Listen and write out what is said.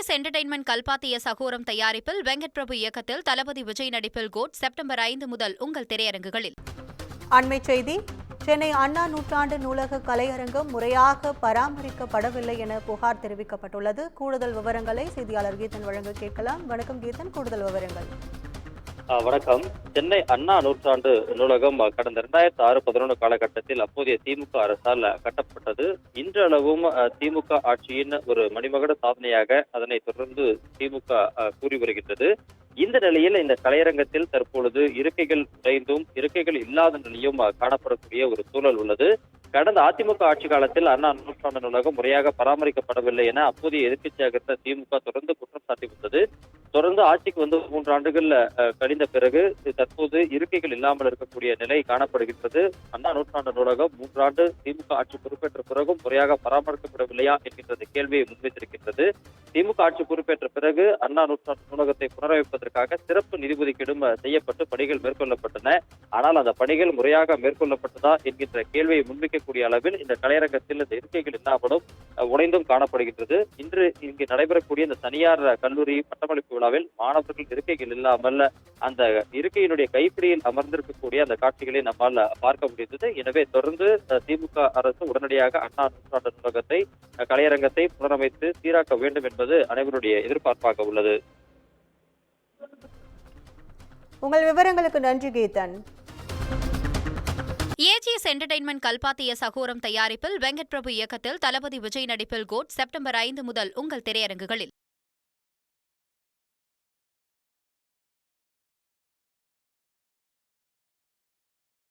AGS entertainment கல்பாத்திய சகோரம் தயாரிப்பில் வெங்கட் பிரபு இயக்கத்தில் தளபதி விஜய் நடிப்பில் கோட் செப்டம்பர் 5 முதல் உங்கள் திரையரங்குகளில். அண்மைச் செய்தி. சென்னை அண்ணா நூற்றாண்டு நூலக கலையரங்கம் முறையாக பராமரிக்கப்படவில்லை என புகார் தெரிவிக்கப்பட்டுள்ளது. கூடுதல் விவரங்களை செய்தியாளர் கீதன் வழங்க கேட்கலாம். வணக்கம் கீதன், கூடுதல் விவரங்கள். வணக்கம். சென்னை அண்ணா நூற்றாண்டு நூலகம் கடந்த 2006-11 காலகட்டத்தில் அப்போதைய திமுக அரசால் கட்டப்பட்டது. இன்றளவும் திமுக ஆட்சியின் ஒரு மணிமகுட சாதனையாக அதனை தொடர்ந்து திமுக கூறி வருகின்றது. இந்த நிலையில் இந்த கலையரங்கத்தில் தற்பொழுது இருக்கைகள் உடைந்தும் இருக்கைகள் இல்லாத நிலையும் காணப்படக்கூடிய ஒரு சூழல் உள்ளது. கடந்த அதிமுக ஆட்சி காலத்தில் அண்ணா நூற்றாண்டு நூலகம் முறையாக பராமரிக்கப்படவில்லை என அப்போதைய எதிர்க்கட்சியாக இருந்த திமுக தொடர்ந்து குற்றம் சாட்டி வந்தது. தொடர்ந்து ஆட்சிக்கு வந்து 3 ஆண்டுகள் கழிந்த பிறகு தற்போது இருக்கைகள் இல்லாமல் இருக்கக்கூடிய நிலை காணப்படுகின்றது. அண்ணா நூற்றாண்டு நூலகம் 3 ஆண்டு திமுக ஆட்சி பொறுப்பேற்ற பிறகும் முறையாக பராமரிக்கப்படவில்லையா என்கின்ற கேள்வியை முன்வைத்திருக்கின்றது. திமுக ஆட்சி பொறுப்பேற்ற பிறகு அண்ணா நூற்றாண்டு நூலகத்தை புனரமைப்பதற்காக சிறப்பு நிதி ஒதுக்கீடும் செய்யப்பட்டு பணிகள் மேற்கொள்ளப்பட்டன. ஆனால் அந்த பணிகள் முறையாக மேற்கொள்ளப்பட்டதா என்கின்ற கேள்வியை முன்வைக்கக்கூடிய அளவில் இந்த கலையரங்கத்தில் இந்த இருக்கைகள் இல்லாமலும் உடைந்தும் காணப்படுகின்றது. இன்று இங்கு நடைபெறக்கூடிய இந்த தனியார் கல்லூரி பட்டமளிப்பு விழாவில் மாணவர்கள் இருக்கைகள் இல்லாமல் அந்த இருக்கையினுடைய கைப்பிடியில் அமர்ந்திருக்கக்கூடிய அந்த காட்சிகளை நம்மால் பார்க்க முடிந்தது. எனவே தொடர்ந்து திமுக அரசு உடனடியாக அண்ணா நூற்றாண்டு நூலகத்தை கலையரங்கத்தை புனரமைத்து சீராக்க வேண்டும் என்பது அனைவருடைய எதிர்பார்ப்பாக உள்ளது. உங்கள் விவரங்களுக்கு நன்றி கீதன். ஏஜிஎஸ் என்டர்டைன்மெண்ட் கல்பாத்திய சகோரம் தயாரிப்பில் வெங்கட் பிரபு இயக்கத்தில் தளபதி விஜய் நடிப்பில் கோட் செப்டம்பர் 5 முதல் உங்கள் திரையரங்குகளில்.